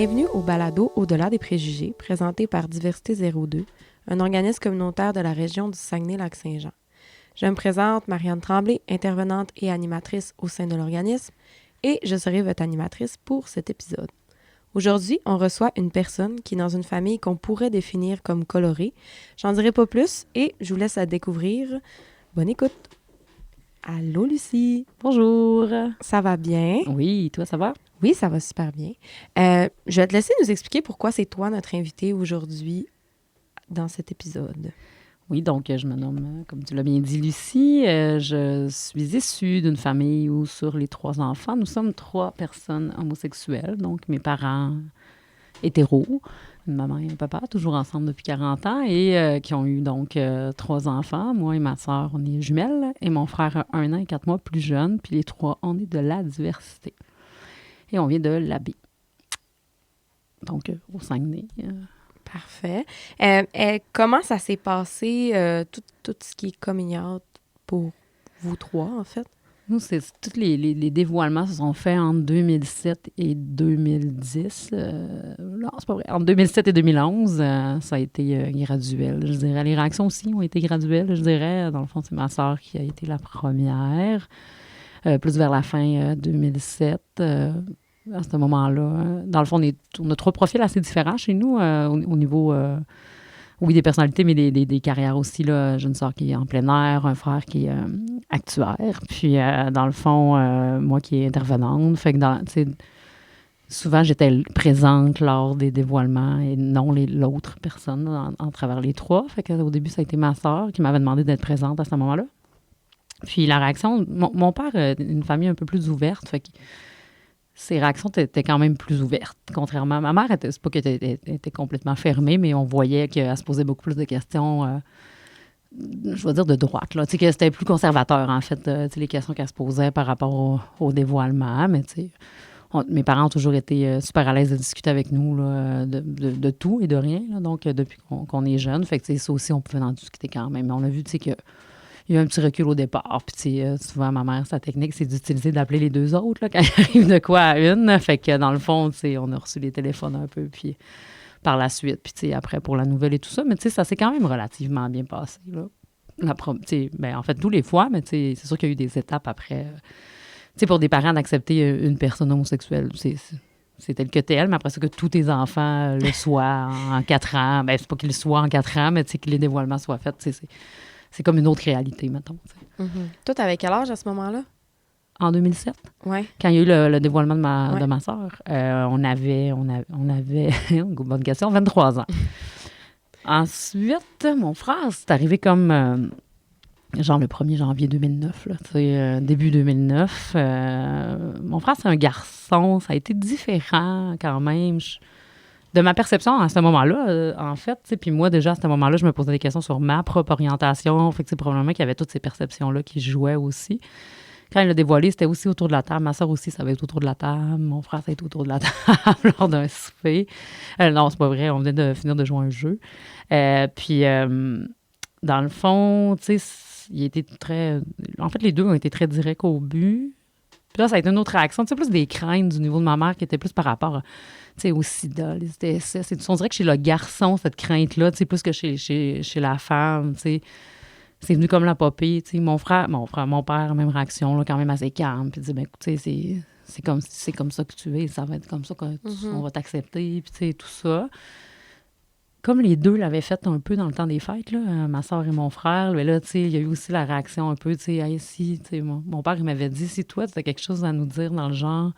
Bienvenue au balado Au-delà des préjugés, présenté par Diversité 02, un organisme communautaire de la région du Saguenay-Lac-Saint-Jean. Je me présente Marianne Tremblay, intervenante et animatrice au sein de l'organisme, et je serai votre animatrice pour cet épisode. Aujourd'hui, on reçoit une personne qui est dans une famille qu'on pourrait définir comme colorée. J'en dirai pas plus et je vous laisse la découvrir. Bonne écoute! Allô, Lucie! Bonjour! Ça va bien? Oui, toi, ça va? Oui, ça va super bien. Je vais te laisser nous expliquer pourquoi c'est toi notre invitée aujourd'hui dans cet épisode. Oui, donc je me nomme, comme tu l'as bien dit, Lucie. Je suis issue d'une famille où, sur les 3 enfants, nous sommes 3 personnes homosexuelles, donc mes parents hétéros, une maman et un papa, toujours ensemble depuis 40 ans, et qui ont eu donc 3 enfants. Moi et ma sœur, on est jumelles, et mon frère a 1 an et 4 mois plus jeune, puis les 3, on est de la diversité. Et on vient de l'Abbé, donc au Saguenay. Parfait. Comment ça s'est passé, tout ce qui est coming out pour vous 3, en fait? Nous, tous les dévoilements se sont faits entre 2007 et 2010. Non, c'est pas vrai. Entre 2007 et 2011, ça a été graduel, je dirais. Les réactions aussi ont été graduelles, je dirais. Dans le fond, c'est ma sœur qui a été la première. Plus vers la fin 2007. À ce moment-là, dans le fond, on a 3 profils assez différents chez nous au niveau, oui, des personnalités, mais des carrières aussi. Là. J'ai une sœur qui est en plein air, un frère qui est actuaire. Puis, dans le fond, moi qui est intervenante. Fait que, souvent, j'étais présente lors des dévoilements et non l'autre personne en travers les 3. Fait qu'au début, ça a été ma sœur qui m'avait demandé d'être présente à ce moment-là. Puis, la réaction... Mon père a une famille un peu plus ouverte, fait que ses réactions étaient quand même plus ouvertes. Contrairement à ma mère, c'est pas qu'elle était complètement fermée, mais on voyait qu'elle se posait beaucoup plus de questions, je vais dire de droite, là. Tu sais, que c'était plus conservateur, en fait, les questions qu'elle se posait par rapport au dévoilement. Mais, tu sais, mes parents ont toujours été super à l'aise de discuter avec nous là, de tout et de rien. Là, donc, depuis qu'on est jeune. Fait que, ça aussi, on pouvait en discuter quand même. Mais on a vu, tu sais, que il y a eu un petit recul au départ. Puis, souvent, ma mère, sa technique, c'est d'utiliser d'appeler les 2 autres là, quand il arrive de quoi à une. Fait que, dans le fond, on a reçu les téléphones un peu, puis par la suite. Puis, après, pour la nouvelle et tout ça. Mais, ça s'est quand même relativement bien passé, là. En fait, tous les fois, mais c'est sûr qu'il y a eu des étapes après. Pour des parents, d'accepter une personne homosexuelle, c'est tel que tel, mais après ça, que tous tes enfants le soient en 4 ans. Ben, c'est pas qu'ils le soient en 4 ans, mais que les dévoilements soient faits, c'est comme une autre réalité, mettons. Mm-hmm. Toi, t'avais quel âge à ce moment-là? En 2007, ouais. Quand il y a eu le dévoilement de ma sœur, on avait bonne question, 23 ans. Ensuite, mon frère, c'est arrivé comme, genre le 1er janvier 2009, là, début 2009. Mon frère, c'est un garçon, ça a été différent quand même. De ma perception à ce moment-là, en fait, puis moi, déjà, à ce moment-là, je me posais des questions sur ma propre orientation. Fait que c'est probablement qu'il y avait toutes ces perceptions-là qui jouaient aussi. Quand il l'a dévoilé, c'était aussi autour de la table. Ma soeur aussi, ça avait été autour de la table. Mon frère, ça a été autour de la table lors d'un souper. Non, c'est pas vrai. On venait de finir de jouer un jeu. Puis, dans le fond, tu sais, il était très... En fait, les deux ont été très directs au but. Puis là, ça a été une autre réaction. Tu sais, plus des craintes du niveau de ma mère qui était plus par rapport au sida, les ISS. On dirait que chez le garçon, cette crainte-là, plus que chez la femme, tu sais. C'est venu comme la popée. Tu sais, mon père, même réaction, là, quand même assez calme. Puis il dit, ben écoute, tu sais, c'est comme ça que tu es. Ça va être comme ça qu'on va t'accepter. Puis tu sais, tout ça. Comme les deux l'avaient fait un peu dans le temps des fêtes, là, ma soeur et mon frère, mais là, tu sais, il y a eu aussi la réaction un peu, tu sais, hey, si, tu sais, mon père, il m'avait dit, si toi, tu as quelque chose à nous dire dans le genre,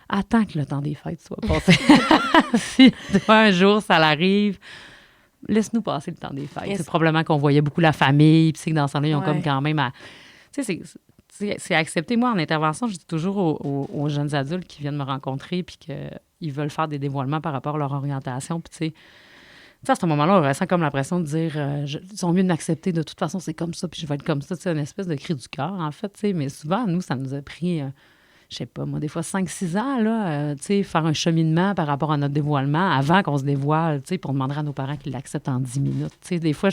attends que le temps des fêtes soit passé. Si toi, un jour, ça l'arrive, laisse-nous passer le temps des fêtes. Yes. C'est probablement qu'on voyait beaucoup la famille, puis c'est que dans ce temps-là, ils ont Ouais. comme quand même tu sais, c'est accepté. Moi, en intervention, je dis toujours aux jeunes adultes qui viennent me rencontrer puis qu'ils veulent faire des dévoilements par rapport à leur orientation, puis tu sais, à ce moment-là, on ressent comme l'impression de dire ils sont mieux de m'accepter, de toute façon, c'est comme ça, puis je vais être comme ça. C'est une espèce de cri du cœur, en fait. Mais souvent, nous, ça nous a pris, je sais pas, moi, des fois 5-6 ans, là, faire un cheminement par rapport à notre dévoilement avant qu'on se dévoile, pour demander à nos parents qu'ils l'acceptent en 10 minutes. Des fois,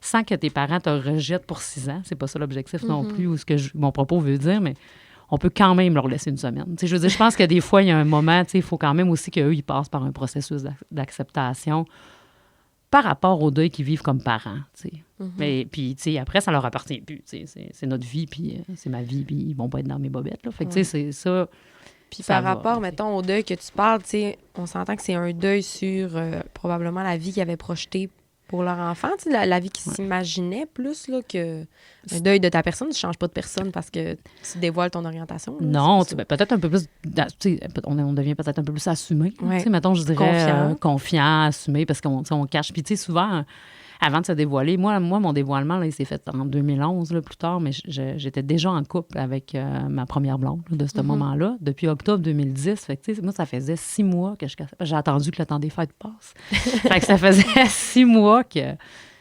sans que tes parents te rejettent pour 6 ans, c'est pas ça l'objectif non plus, ou ce que mon propos veut dire, mais on peut quand même leur laisser une semaine. Tu sais, je veux dire, je pense que des fois, il y a un moment, tu sais, il faut quand même aussi qu'eux, ils passent par un processus d'acceptation par rapport au deuil qu'ils vivent comme parents, tu sais. Mais puis, tu sais, après, ça leur appartient plus, tu sais. C'est notre vie, puis c'est ma vie, puis ils vont pas être dans mes bobettes, là. Fait que, tu sais, c'est ça. Puis ça par va, rapport, tu sais. mettons, au deuil que tu parles, tu sais, on s'entend que c'est un deuil sur probablement la vie qu'ils avaient projetée pour leur enfant, tu sais, la vie qu'ils s'imaginaient plus, là, que un deuil de ta personne. Tu ne changes pas de personne parce que tu dévoiles ton orientation. Là, Non, c'est peut-être un peu plus, tu sais, on devient peut-être un peu plus assumé. Ouais. Tu sais, mettons, je dirais Confiant. confiant, assumé, parce qu'on tu sais, on cache. Puis, tu sais, souvent, avant de se dévoiler, moi mon dévoilement, là, il s'est fait en 2011, là, plus tard, mais j'étais déjà en couple avec ma première blonde là, de ce moment-là, depuis octobre 2010. Fait que, tu sais, moi, ça faisait 6 mois que je cachais. J'ai attendu que le temps des fêtes passe. Fait que ça faisait 6 mois que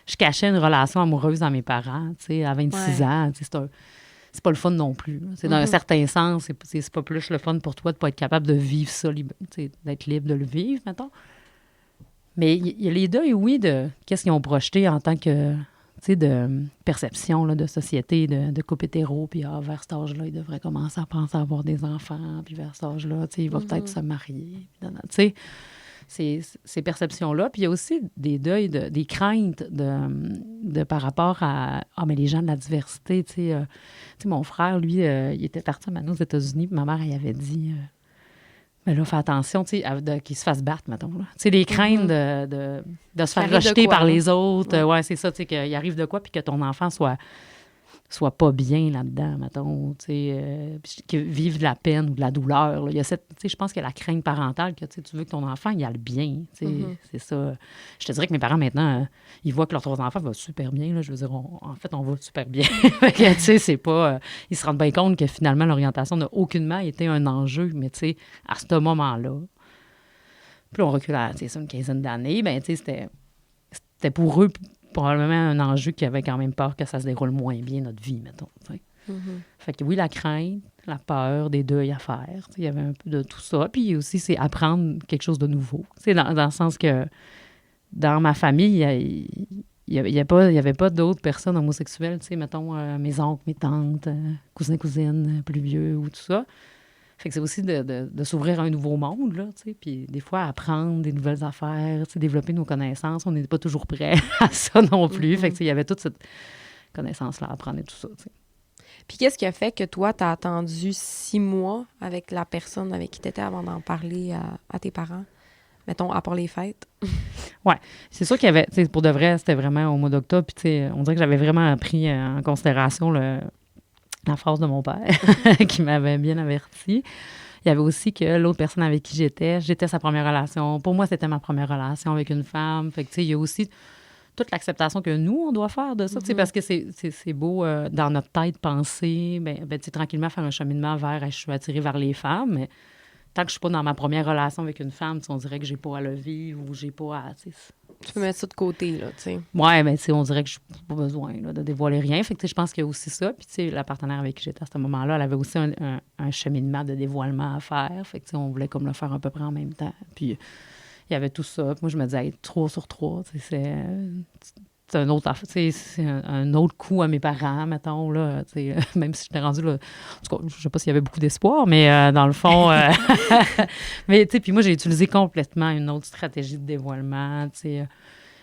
je cachais une relation amoureuse à mes parents, tu sais, à 26 ans. Tu sais, c'est pas le fun non plus. C'est dans un certain sens, c'est pas plus le fun pour toi de pas être capable de vivre ça, d'être libre de le vivre, mettons. Mais il y a les deuils, oui, de qu'est-ce qu'ils ont projeté en tant que, tu sais, de perception là, de société, de couple hétéro, puis vers cet âge-là, il devrait commencer à penser à avoir des enfants, puis vers cet âge-là, tu sais, il va peut-être se marier. Tu sais, ces perceptions-là. Puis il y a aussi des deuils, des craintes de par rapport à mais les gens de la diversité. Tu sais, mon frère, lui, il était parti aux États-Unis, puis ma mère, elle avait dit mais là, fais attention, tu sais, qu'il se fasse battre, mettons. Tu sais, les craintes de se faire rejeter par les autres. Ouais, c'est ça, tu sais, qu'il arrive de quoi, puis que ton enfant soit pas bien là-dedans, mettons, tu sais, qu'il vive de la peine ou de la douleur. Là. Il y a cette, tu sais, je pense qu'il y a la crainte parentale que tu veux que ton enfant, il aille bien, tu sais, c'est ça. Je te dirais que mes parents, maintenant, ils voient que leurs 3 enfants vont super bien, là, je veux dire, en fait, on va super bien. Tu sais, c'est pas... ils se rendent bien compte que finalement, l'orientation n'a aucunement été un enjeu, mais tu sais, à ce moment-là, puis on recule à, tu sais, ça, une quinzaine d'années, ben tu sais, c'était pour eux probablement un enjeu qui avait quand même peur que ça se déroule moins bien, notre vie, mettons. Fait que oui, la crainte, la peur, des deuils à faire. Il y avait un peu de tout ça. Puis aussi, c'est apprendre quelque chose de nouveau. Dans le sens que dans ma famille, il y avait pas d'autres personnes homosexuelles. Mettons, mes oncles, mes tantes, cousins, cousines, plus vieux ou tout ça. Fait que c'est aussi de s'ouvrir à un nouveau monde, là, tu sais, puis des fois apprendre des nouvelles affaires, tu sais, développer nos connaissances. On n'est pas toujours prêt à ça non plus. Fait que, tu sais, il y avait toute cette connaissance-là à apprendre et tout ça, tu sais. Puis qu'est-ce qui a fait que toi, tu as attendu 6 mois avec la personne avec qui tu étais avant d'en parler à tes parents? Mettons, à part les fêtes. Oui, c'est sûr qu'il y avait, tu sais, pour de vrai, c'était vraiment au mois d'octobre, puis tu sais, on dirait que j'avais vraiment pris en considération la phrase de mon père, qui m'avait bien averti. Il y avait aussi que l'autre personne avec qui j'étais sa première relation. Pour moi, c'était ma première relation avec une femme. Fait que, tu sais, il y a aussi toute l'acceptation que nous, on doit faire de ça, tu sais, parce que c'est beau, dans notre tête, penser, tu sais, tranquillement faire un cheminement vers, je suis attirée vers les femmes, mais tant que je suis pas dans ma première relation avec une femme, on dirait que j'ai pas à le vivre ou j'ai pas à... Tu peux mettre ça de côté, là, tu sais. Ouais, mais tu sais, on dirait que je n'ai pas besoin là, de dévoiler rien. Fait que tu sais, je pense qu'il y a aussi ça. Puis tu sais, la partenaire avec qui j'étais à ce moment-là, elle avait aussi un cheminement de dévoilement à faire. Fait que tu sais, on voulait comme le faire à peu près en même temps. Puis il y avait tout ça. Puis moi, je me disais, hey, 3 sur 3, tu sais, c'est un autre, c'est un autre coup à mes parents, mettons, là, même si j'étais rendue là. En tout cas, je sais pas s'il y avait beaucoup d'espoir, mais dans le fond. Mais, tu sais, puis moi, j'ai utilisé complètement une autre stratégie de dévoilement, tu sais.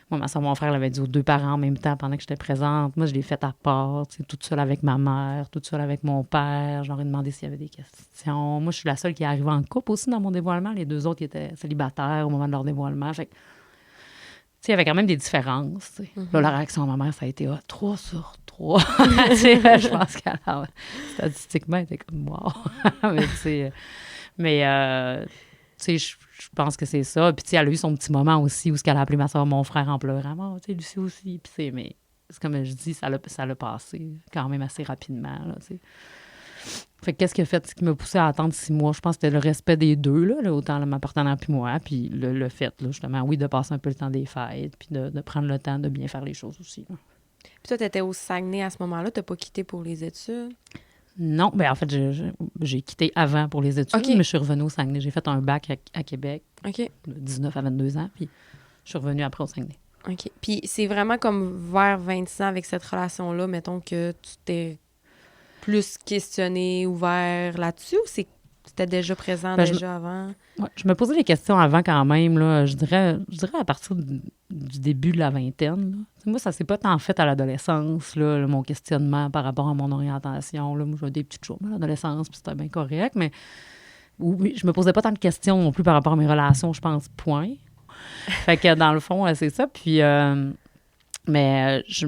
Moi, ma soeur, mon frère l'avait dit aux 2 parents en même temps pendant que j'étais présente. Moi, je l'ai fait à part, tu sais, toute seule avec ma mère, toute seule avec mon père. Je leur ai demandé s'il y avait des questions. Moi, je suis la seule qui est arrivée en couple aussi dans mon dévoilement. Les 2 autres, ils étaient célibataires au moment de leur dévoilement. Fait que, il y avait quand même des différences. Là, la réaction de ma mère, ça a été 3 sur 3. Je pense que statistiquement, elle était comme wow. mais je pense que c'est ça. Puis, elle a eu son petit moment aussi où elle a appelé ma soeur, mon frère en pleurant. Lucie aussi. Puis, mais c'est comme je dis, ça l'a passé quand même assez rapidement. Là, fait que qu'est-ce qui a fait, ce qui m'a poussé à attendre 6 mois? Je pense que c'était le respect des deux, là, autant ma partenaire puis moi, puis le fait, là, justement, oui, de passer un peu le temps des fêtes, puis de prendre le temps de bien faire les choses aussi. Là. Puis toi, tu étais au Saguenay à ce moment-là, tu n'as pas quitté pour les études? Non, bien en fait, j'ai quitté avant pour les études, mais je suis revenue au Saguenay. J'ai fait un bac à Québec, de 19 à 22 ans, puis je suis revenue après au Saguenay. OK. Puis c'est vraiment comme vers 26 ans avec cette relation-là, mettons que tu t'es plus questionné, ouvert là-dessus, ou c'était déjà présent avant? Ouais, je me posais des questions avant quand même, là. Je dirais à partir du début de la vingtaine, là. Moi, ça s'est pas tant fait à l'adolescence, là, mon questionnement par rapport à mon orientation. Là. Moi, j'avais des petites choses à l'adolescence, puis c'était bien correct, mais oui, je me posais pas tant de questions non plus par rapport à mes relations, je pense, point. Fait que dans le fond, c'est ça. Puis, mais je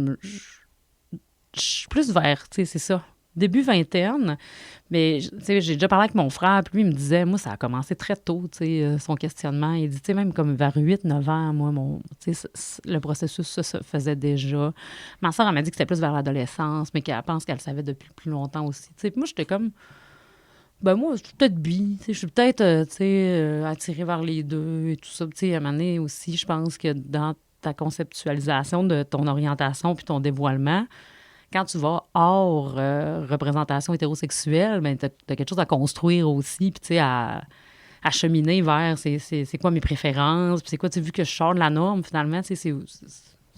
suis plus vers, tu sais, c'est ça, début vingtaine. Mais, tu sais, j'ai déjà parlé avec mon frère, puis lui, il me disait, moi, ça a commencé très tôt, tu sais, son questionnement. Il dit, tu sais, même comme vers 8-9 ans, moi, tu sais, le processus, ça se faisait déjà. Ma soeur, elle m'a dit que c'était plus vers l'adolescence, mais qu'elle pense qu'elle savait depuis plus longtemps aussi. Tu sais, moi, j'étais comme, ben moi, je suis peut-être bi, tu sais, je suis peut-être, tu sais, attirée vers les deux et tout ça. Tu sais, à un moment donné aussi, je pense que dans ta conceptualisation de ton orientation puis ton dévoilement, quand tu vas hors représentation hétérosexuelle, ben, tu as quelque chose à construire aussi, puis tu sais, à cheminer vers c'est quoi mes préférences, puis c'est quoi, tu sais, vu que je sors de la norme, finalement, tu sais,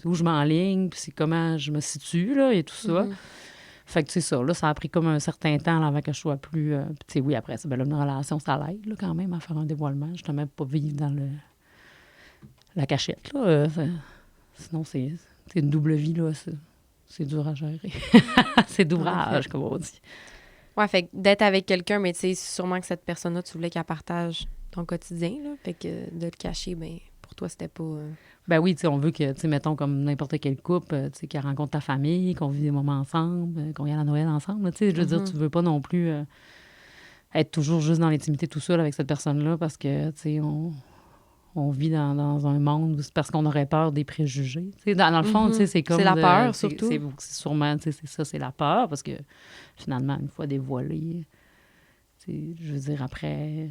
c'est où je m'enligne, puis c'est comment je me situe, là, et tout ça. Fait que, c'est ça, là, ça a pris comme un certain temps là, avant que je sois plus... tu sais, oui, après ça, ben là, une relation, ça l'aide, là, quand même, à faire un dévoilement. Je ne même pas vivre dans la cachette, là. Sinon, c'est une double vie, là, c'est dur à gérer. C'est d'ouvrage, comme on dit. Ouais, fait que d'être avec quelqu'un, mais tu sais, sûrement que cette personne-là, tu voulais qu'elle partage ton quotidien, là. Fait que de le cacher, ben pour toi, c'était pas... Ben oui, tu sais, on veut que, tu sais, mettons, comme n'importe quel couple, tu sais, qu'elle rencontre ta famille, qu'on vit des moments ensemble, qu'on y a la Noël ensemble. Tu sais, je veux dire, tu veux pas non plus être toujours juste dans l'intimité tout seul avec cette personne-là parce que, tu sais, on vit dans un monde où c'est parce qu'on aurait peur des préjugés. Tu sais, dans le fond, tu sais, c'est comme... C'est la peur, surtout. C'est sûrement, tu sais, c'est ça, c'est la peur parce que, finalement, une fois dévoilé, tu sais, je veux dire, après...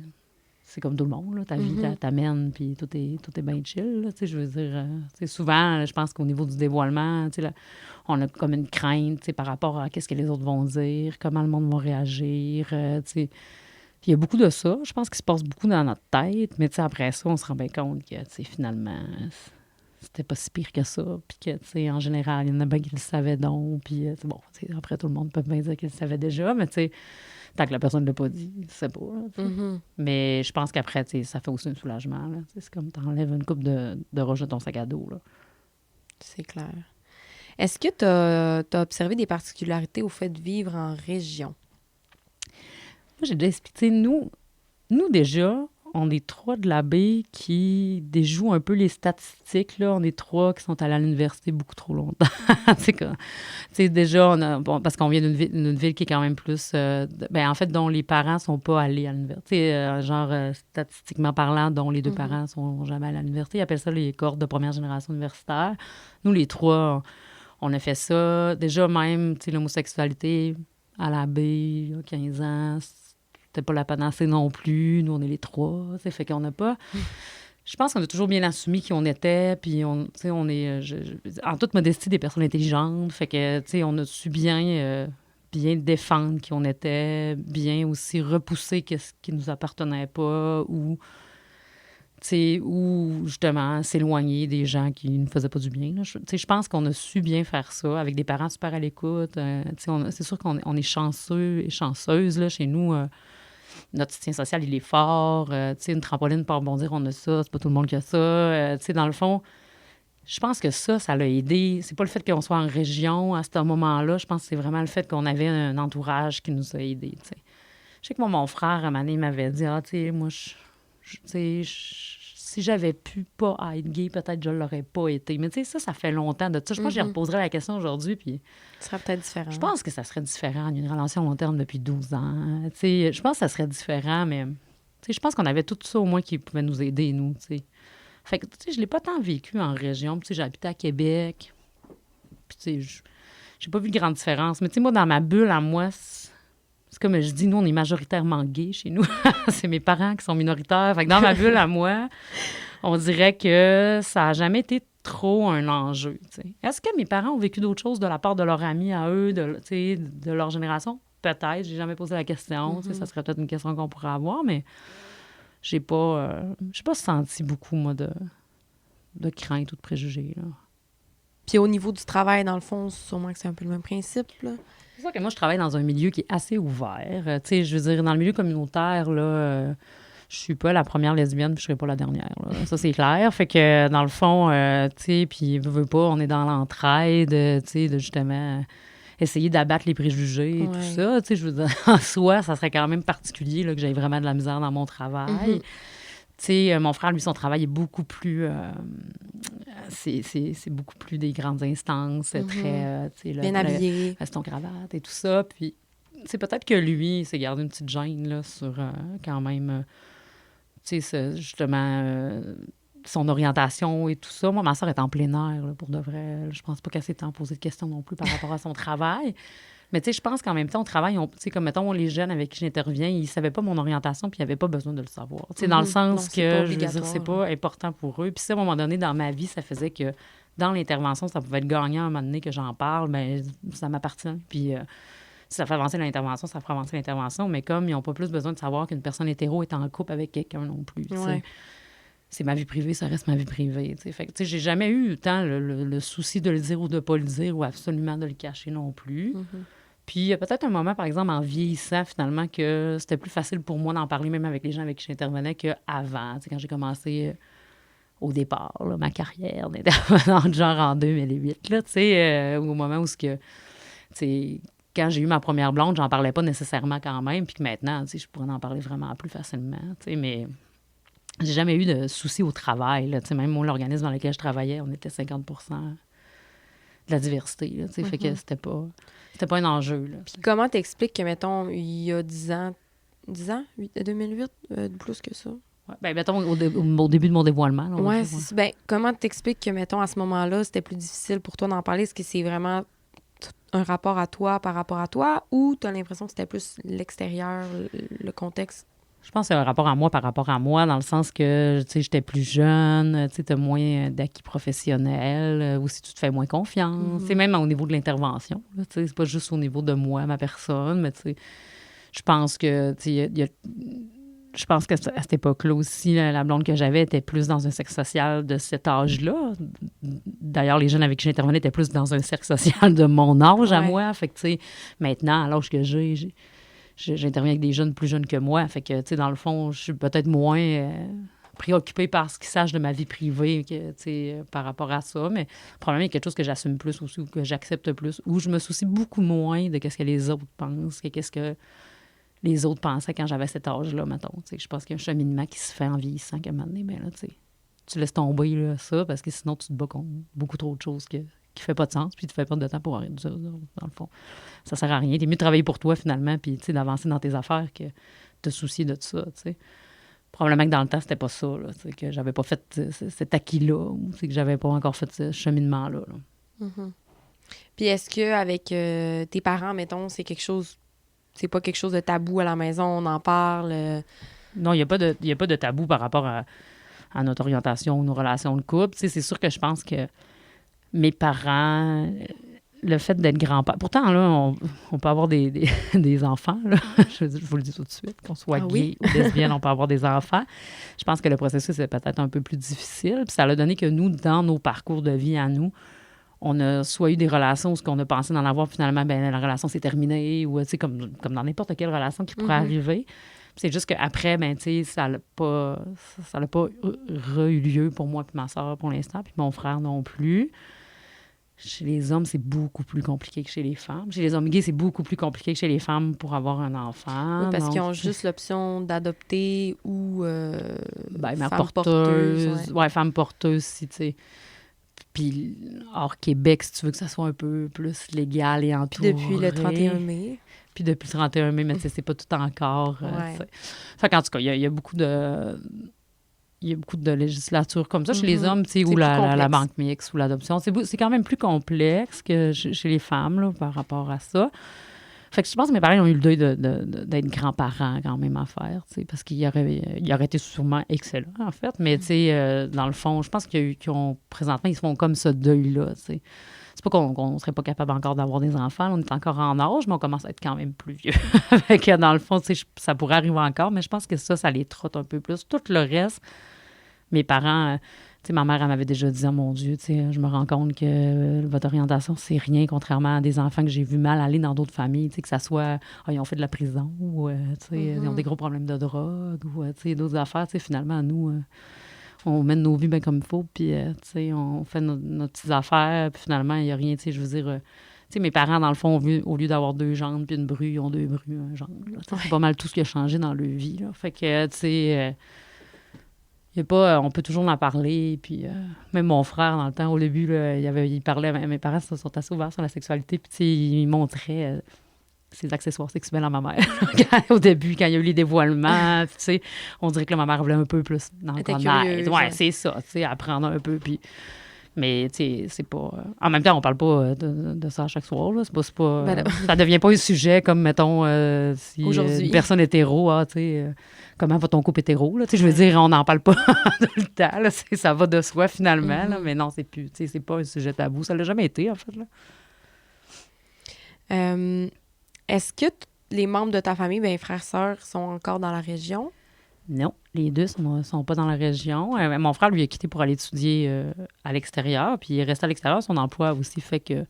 C'est comme tout le monde, là. Ta vie t'amène, puis tout est bien chill, là, tu sais, je veux dire... tu sais, souvent, je pense qu'au niveau du dévoilement, tu sais, là, on a comme une crainte, tu sais, par rapport à qu'est-ce que les autres vont dire, comment le monde va réagir, tu sais. Puis il y a beaucoup de ça, je pense qu'il se passe beaucoup dans notre tête, mais tu sais, après ça, on se rend bien compte que, tu sais, finalement, c'était pas si pire que ça, puis que, tu sais, en général, il y en a bien qui le savaient donc, puis, bon, tu sais, après, tout le monde peut bien dire qu'il le savait déjà, mais tu sais, tant que la personne ne l'a pas dit, c'est pas. Mais je pense qu'après, tu sais, ça fait aussi un soulagement. Là. C'est comme t'enlèves une coupe de roches de ton sac à dos. Là. C'est clair. Est-ce que tu as observé des particularités au fait de vivre en région? Moi, j'ai déjà expliqué. Nous, déjà, on est trois de la baie qui déjouent un peu les statistiques. Là. On est trois qui sont allés à l'université beaucoup trop longtemps. Tu sais, déjà, parce qu'on vient d'une ville qui est quand même plus... en fait, dont les parents sont pas allés à l'université. Statistiquement parlant, dont les deux parents sont jamais allés à l'université. Ils appellent ça les cohortes de première génération universitaire. Nous, les trois, on a fait ça. Déjà, même, tu sais, l'homosexualité à la baie, il y a 15 ans, c'était pas la panacée non plus. Nous, on est les trois. Fait qu'on n'a pas... Je pense qu'on a toujours bien assumé qui on était, puis on est, en toute modestie, des personnes intelligentes. Fait que, tu sais, on a su bien défendre qui on était, bien aussi repousser ce qui nous appartenait pas, ou, tu sais, ou justement s'éloigner des gens qui ne faisaient pas du bien. Tu sais, je pense qu'on a su bien faire ça, avec des parents super à l'écoute. Tu sais, c'est sûr qu'on est chanceux et chanceuses, là, chez nous. Notre soutien social, il est fort. Tu sais, une trampoline pour rebondir, on a ça. C'est pas tout le monde qui a ça. Tu sais, dans le fond, je pense que ça l'a aidé. C'est pas le fait qu'on soit en région à ce moment-là. Je pense que c'est vraiment le fait qu'on avait un entourage qui nous a aidés, tu sais. Je sais que moi, mon frère, à un moment donné, il m'avait dit, tu sais, moi, si j'avais pu pas être gay, peut-être je l'aurais pas été. Mais tu sais, ça fait longtemps de ça. Je pense que j'y reposerais la question aujourd'hui, puis... Ce serait peut-être différent. Je pense que ça serait différent. Il y a une relation long terme depuis 12 ans. Tu sais, je pense que ça serait différent, mais... Tu sais, je pense qu'on avait tout ça, au moins, qui pouvait nous aider, nous, tu sais. Fait que, tu sais, je l'ai pas tant vécu en région. Puis, tu sais, j'ai habité à Québec. Puis, tu sais, j'ai pas vu de grande différence. Mais, tu sais, moi, dans ma bulle, à moi... C'est comme je dis, nous, on est majoritairement gays chez nous. C'est mes parents qui sont minoritaires. Fait que dans ma bulle, à moi, on dirait que ça n'a jamais été trop un enjeu. T'sais. Est-ce que mes parents ont vécu d'autres choses de la part de leurs amis à eux, de leur génération? Peut-être. J'ai jamais posé la question. Ça serait peut-être une question qu'on pourrait avoir, mais j'ai pas senti beaucoup, moi, de crainte ou de préjugés. Là. Puis au niveau du travail, dans le fond, sûrement que c'est un peu le même principe, là. C'est sûr que moi, je travaille dans un milieu qui est assez ouvert. Tu sais, je veux dire, dans le milieu communautaire, là, je suis pas la première lesbienne, puis je serai pas la dernière, là. Ça, c'est clair. Fait que, dans le fond, tu sais, puis veux pas, on est dans l'entraide, tu sais, de justement essayer d'abattre les préjugés et tout ça. Tu sais, je veux dire, en soi, ça serait quand même particulier, là, que j'aie vraiment de la misère dans mon travail. Tu sais, mon frère, lui, son travail est beaucoup plus... c'est beaucoup plus des grandes instances, très... tu sais, bien habillé. Veston cravate et tout ça. Puis, c'est peut-être que lui, il s'est gardé une petite gêne, là, sur quand même... tu sais, justement... son orientation et tout ça. Moi, ma soeur est en plein air, là, pour de vrai. Je pense pas qu'elle s'est tant posé de questions non plus par rapport à son travail. Mais tu sais, je pense qu'en même temps, au travail, tu sais, comme mettons, les jeunes avec qui j'interviens, ils savaient pas mon orientation puis ils n'avaient pas besoin de le savoir. Tu sais, dans le sens que, je veux dire, c'est pas important pour eux. Puis ça, à un moment donné, dans ma vie, ça faisait que dans l'intervention, ça pouvait être gagnant à un moment donné que j'en parle, mais ça m'appartient. Puis si ça fait avancer l'intervention, ça fait avancer l'intervention. Mais comme ils n'ont pas plus besoin de savoir qu'une personne hétéro est en couple avec quelqu'un non plus, tu sais. C'est ma vie privée, ça reste ma vie privée. T'sais. Fait que, tu sais, j'ai jamais eu tant le souci de le dire ou de pas le dire ou absolument de le cacher non plus. Puis il y a peut-être un moment, par exemple, en vieillissant, finalement, que c'était plus facile pour moi d'en parler même avec les gens avec qui j'intervenais qu'avant. Quand j'ai commencé au départ, là, ma carrière d'intervenante, genre en 2008, là, au moment où quand j'ai eu ma première blonde, j'en parlais pas nécessairement quand même, puis que maintenant, je pourrais en parler vraiment plus facilement. Mais j'ai jamais eu de soucis au travail. Là, même moi, l'organisme dans lequel je travaillais, on était 50 de la diversité. Là, fait que c'était pas un enjeu. Là. Puis comment t'expliques que, mettons, il y a 10 ans, 2008, plus que ça? Ouais, ben, mettons, au début de mon dévoilement. Oui, ben, comment t'expliques que, mettons, à ce moment-là, c'était plus difficile pour toi d'en parler? Est-ce que c'est vraiment un rapport à toi par rapport à toi ou tu as l'impression que c'était plus l'extérieur, le contexte? Je pense que c'est un rapport à moi par rapport à moi, dans le sens que, tu sais, j'étais plus jeune, tu sais, t'as moins d'acquis professionnels, aussi tu te fais moins confiance. C'est même au niveau de l'intervention, tu sais, c'est pas juste au niveau de moi, ma personne, mais tu sais, je pense que, tu sais, je pense qu'à cette époque-là aussi, la blonde que j'avais était plus dans un cercle social de cet âge-là. D'ailleurs, les jeunes avec qui j'intervenais étaient plus dans un cercle social de mon âge à moi. Fait que, tu sais, maintenant, à l'âge que j'interviens avec des jeunes plus jeunes que moi. Fait que, tu sais, dans le fond, je suis peut-être moins préoccupée par ce qu'ils sachent de ma vie privée que, tu sais, par rapport à ça. Mais probablement, il y a quelque chose que j'assume plus aussi ou que j'accepte plus, ou je me soucie beaucoup moins de ce que les autres pensent, que qu'est-ce que les autres pensaient quand j'avais cet âge-là, mettons. Tu sais, je pense qu'il y a un cheminement qui se fait en vieillissant qu'à un moment donné, ben là, tu sais, tu laisses tomber là, ça, parce que sinon, tu te bats contre beaucoup trop de choses qui ne fait pas de sens, puis tu fais pas de temps pour rien de ça, dans le fond. Ça sert à rien. T'es mieux de travailler pour toi, finalement, puis, tu sais, d'avancer dans tes affaires que de te soucier de tout ça, tu sais. Probablement que dans le temps, c'était pas ça, là, tu sais, que j'avais pas fait cet acquis-là, ou que j'avais pas encore fait ce cheminement-là. Là. Puis est-ce qu'avec tes parents, mettons, c'est pas quelque chose de tabou à la maison, on en parle? Non, il n'y a pas de tabou par rapport à notre orientation ou nos relations de couple. Tu sais, c'est sûr que je pense que mes parents, le fait d'être grand-père... Pourtant, là, on peut avoir des enfants, là. Je vous le dis tout de suite, qu'on soit gay ou lesbienne, on peut avoir des enfants. Je pense que le processus est peut-être un peu plus difficile. Puis ça a donné que nous, dans nos parcours de vie à nous, on a soit eu des relations où ce qu'on a pensé d'en avoir, finalement, ben la relation s'est terminée, ou, tu sais, comme dans n'importe quelle relation qui pourrait arriver. C'est juste qu'après, ben, tu sais, ça n'a pas eu lieu pour moi et ma soeur pour l'instant, puis mon frère non plus. Chez les hommes, c'est beaucoup plus compliqué que chez les femmes. Chez les hommes gays, c'est beaucoup plus compliqué que chez les femmes pour avoir un enfant. Oui, parce qu'ils ont juste l'option d'adopter ou femme porteuse. Ouais, femme porteuse, si, tu sais. Puis, hors Québec, si tu veux que ça soit un peu plus légal et entouré. Puis depuis le 31 mai. Puis depuis le 31 mai, mais tu sais, c'est pas tout encore. Fait qu'en tout cas, il y a beaucoup de... Il y a beaucoup de législatures comme ça. Chez les hommes, tu sais, ou la banque mixte ou l'adoption, c'est quand même plus complexe que chez les femmes, là, par rapport à ça. Fait que je pense que mes parents ont eu le deuil d'être grands-parents quand même à faire, tu sais, parce qu'ils auraient été sûrement excellents, en fait. Mais, tu sais, dans le fond, je pense présentement, ils se font comme ce deuil-là, tu sais. C'est pas qu'on serait pas capable encore d'avoir des enfants. On est encore en âge, mais on commence à être quand même plus vieux. Fait que dans le fond, tu sais, ça pourrait arriver encore, mais je pense que ça les trotte un peu plus. Tout le reste, mes parents sais, ma mère, elle m'avait déjà dit, oh mon Dieu, tu sais, je me rends compte que votre orientation, c'est rien, contrairement à des enfants que j'ai vu mal aller dans d'autres familles, tu sais, que ça soit, ils ont fait de la prison, ou, tu sais, ils ont des gros problèmes de drogue, ou, tu sais, d'autres affaires, tu sais, finalement, nous, on mène nos vies bien comme il faut, puis, tu sais, on fait nos petites affaires, puis finalement, il n'y a rien, tu sais, je veux dire... tu sais, mes parents, dans le fond, au lieu d'avoir 2 jambes puis une bru, ils ont 2 brus, un jambe. C'est pas mal tout ce qui a changé dans leur vie. Là. Fait que, tu sais, y a pas, on peut toujours en parler. Puis, même mon frère, dans le temps, au début, là, il parlait, mes parents sont assez ouverts sur la sexualité. Puis, tu sais, il montrait ses accessoires sexuels à ma mère. Au début, quand il y a eu les dévoilements, tu sais, on dirait que là, ma mère voulait un peu plus dans le connaître. Ouais, c'est ça, tu sais, apprendre un peu. Puis, mais, tu sais, c'est pas... En même temps, on parle pas de ça à chaque soir, là. C'est pas ça devient pas un sujet comme, mettons, si une personne hétéro, tu sais, comment va ton couple hétéro, là? Tu sais, je veux dire, on n'en parle pas tout le temps, là. Ça va de soi, finalement, là. Mais non, c'est plus... Tu sais, c'est pas un sujet tabou. Ça l'a jamais été, en fait, là. Est-ce que les membres de ta famille, bien, frères, sœurs, sont encore dans la région? Non, les deux sont pas dans la région. Mon frère, lui, a quitté pour aller étudier à l'extérieur, puis il est resté à l'extérieur. Son emploi aussi fait que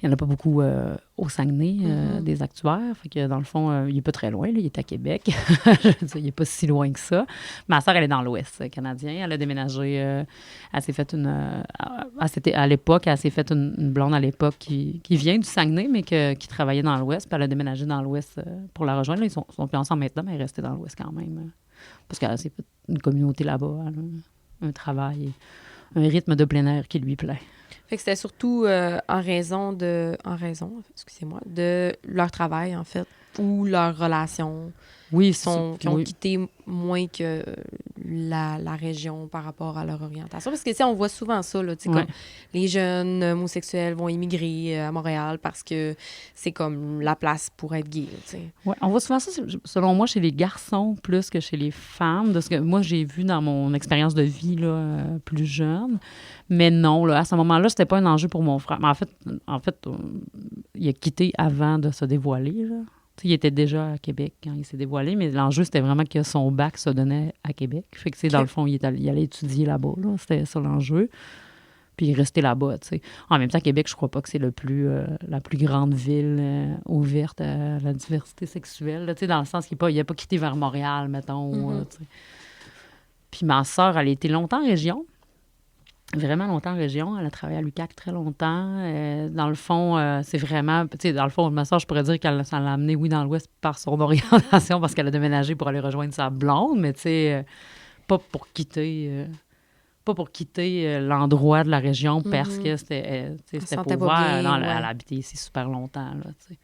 il n'y en a pas beaucoup au Saguenay, des actuaires. Fait que, dans le fond, il n'est pas très loin. Là, il est à Québec. Je veux dire, il n'est pas si loin que ça. Ma sœur, elle est dans l'Ouest canadien. Elle a déménagé. Elle s'est fait à l'époque, elle s'est fait une blonde à l'époque qui vient du Saguenay, mais qui travaillait dans l'Ouest. Puis elle a déménagé dans l'Ouest pour la rejoindre. Là, ils sont plus ensemble maintenant, mais elle est restée dans l'Ouest quand même. Parce qu'elle s'est fait une communauté là-bas. Un travail, un rythme de plein air qui lui plaît. Fait que c'était surtout excusez-moi, de leur travail, en fait, ou leur relation. Oui, qui ont quitté moins que la région par rapport à leur orientation. Parce que, tu sais, on voit souvent ça, là, tu sais, comme les jeunes homosexuels vont immigrer à Montréal parce que c'est comme la place pour être gay, tu sais. Oui, on voit souvent ça, selon moi, chez les garçons plus que chez les femmes, de ce que moi, j'ai vu dans mon expérience de vie, là, plus jeune. Mais non, là, à ce moment-là, c'était pas un enjeu pour mon frère. Mais en fait, il a quitté avant de se dévoiler, là. Il était déjà à Québec quand il s'est dévoilé, mais l'enjeu, c'était vraiment que son bac se donnait à Québec. Fait que, dans le fond, il allait étudier là-bas. Là. C'était ça l'enjeu. Puis il restait là-bas, tu sais. En même temps, Québec, je crois pas que c'est la plus grande ville ouverte à la diversité sexuelle. Tu sais, dans le sens qu'il n'a pas quitté vers Montréal, mettons. Tu sais. Puis ma sœur, elle a été longtemps en région. Vraiment longtemps en région. Elle a travaillé à l'UQAC très longtemps. Dans le fond, c'est vraiment... Tu sais, dans le fond, ma soeur, je pourrais dire qu'elle ça l'a amenée, oui, dans l'Ouest par son orientation parce qu'elle a déménagé pour aller rejoindre sa blonde, mais tu sais, pas pour quitter l'endroit de la région parce que c'était pas ouvert. Non, elle a habité ici super longtemps, là, tu sais.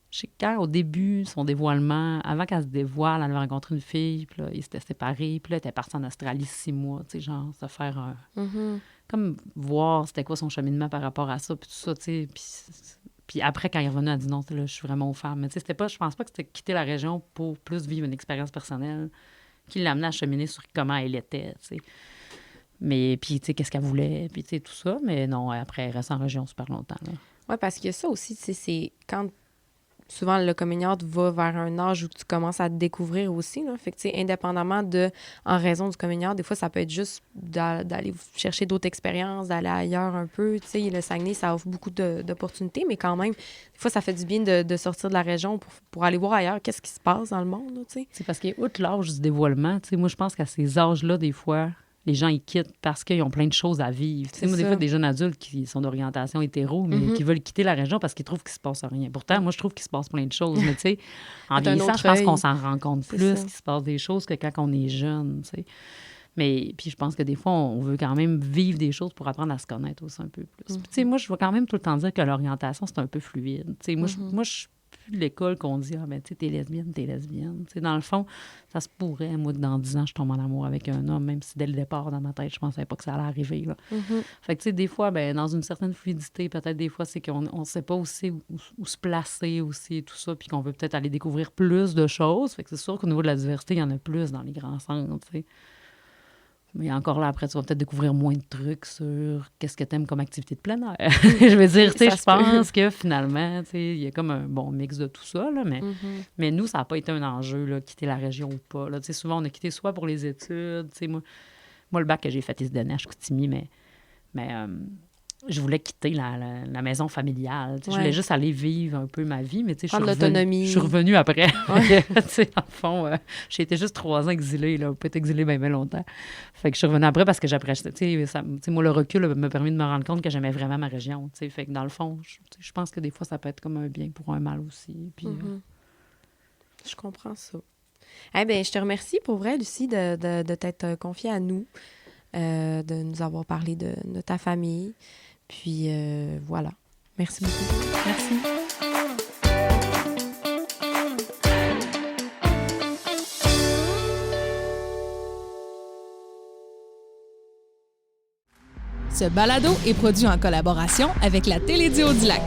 Je sais que quand, au début, son dévoilement, avant qu'elle se dévoile, elle avait rencontré une fille, puis là, ils s'étaient séparés, puis là, elle était partie en Australie 6 mois, tu sais, genre, se faire comme voir c'était quoi son cheminement par rapport à ça, puis tout ça, tu sais, puis après, quand il est revenu, elle a dit non, là, je suis vraiment aux femmes. Mais tu sais, je pense pas que c'était quitter la région pour plus vivre une expérience personnelle qui l'amenait à cheminer sur comment elle était, tu sais. Mais, puis, tu sais, qu'est-ce qu'elle voulait, puis, tu sais, tout ça, mais non, après, elle reste en région super longtemps, là. Oui, parce qu'il y a ça aussi, tu sais, c'est quand... Souvent, le coming out va vers un âge où tu commences à te découvrir aussi. Là. Fait que, tu sais, indépendamment en raison du coming out, des fois, ça peut être juste d'aller chercher d'autres expériences, d'aller ailleurs un peu. Tu sais, le Saguenay, ça offre beaucoup d'opportunités, mais quand même, des fois, ça fait du bien de sortir de la région pour aller voir ailleurs qu'est-ce qui se passe dans le monde. Tu sais. C'est parce qu'outre l'âge du dévoilement, tu sais, moi, je pense qu'à ces âges-là, des fois, les gens, ils quittent parce qu'ils ont plein de choses à vivre. Tu sais, moi, des fois, des jeunes adultes qui sont d'orientation hétéro, mais qui veulent quitter la région parce qu'ils trouvent qu'il se passe rien. Pourtant, moi, je trouve qu'il se passe plein de choses. Mais tu sais, en vieillissant, je pense qu'on s'en rend compte plus qu'il se passe des choses que quand on est jeune, tu sais. Mais puis je pense que des fois, on veut quand même vivre des choses pour apprendre à se connaître aussi un peu plus. Puis, tu sais, moi, je vais quand même tout le temps dire que l'orientation, c'est un peu fluide. Tu sais, moi, je suis plus de l'école qu'on dit « Ah, ben, tu sais, t'es lesbienne. » Tu sais, dans le fond, ça se pourrait, moi, que dans 10 ans, je tombe en amour avec un homme, même si dès le départ, dans ma tête, je pensais pas que ça allait arriver, là. Fait que, tu sais, des fois, ben, dans une certaine fluidité, peut-être des fois, c'est qu'on sait pas aussi où se placer aussi et tout ça, puis qu'on veut peut-être aller découvrir plus de choses. Fait que c'est sûr qu'au niveau de la diversité, il y en a plus dans les grands centres, tu sais. Mais encore là, après, tu vas peut-être découvrir moins de trucs sur qu'est-ce que tu aimes comme activité de plein air. Je veux dire, tu sais, je pense que finalement, tu sais, il y a comme un bon mix de tout ça, là, mais nous, ça n'a pas été un enjeu, là, quitter la région ou pas. Là. Tu sais, souvent, on a quitté soit pour les études, tu sais, moi, Moi, le bac que j'ai fait, il se donnait à Chicoutimi, mais je voulais quitter la maison familiale. Je voulais juste aller vivre un peu ma vie, mais je suis revenue après. Ouais. Dans le fond, j'ai été juste 3 ans exilée, là, pas été exilée bien longtemps. Fait que je suis revenue après parce que j'appréciais. Moi, le recul m'a permis de me rendre compte que j'aimais vraiment ma région. Fait que dans le fond, je pense que des fois, ça peut être comme un bien pour un mal aussi. Puis, je comprends ça. Eh bien, je te remercie pour vrai, Lucie, de t'être confiée à nous, de nous avoir parlé de ta famille. Puis voilà. Merci beaucoup. Merci. Ce balado est produit en collaboration avec la Télédio du Lac.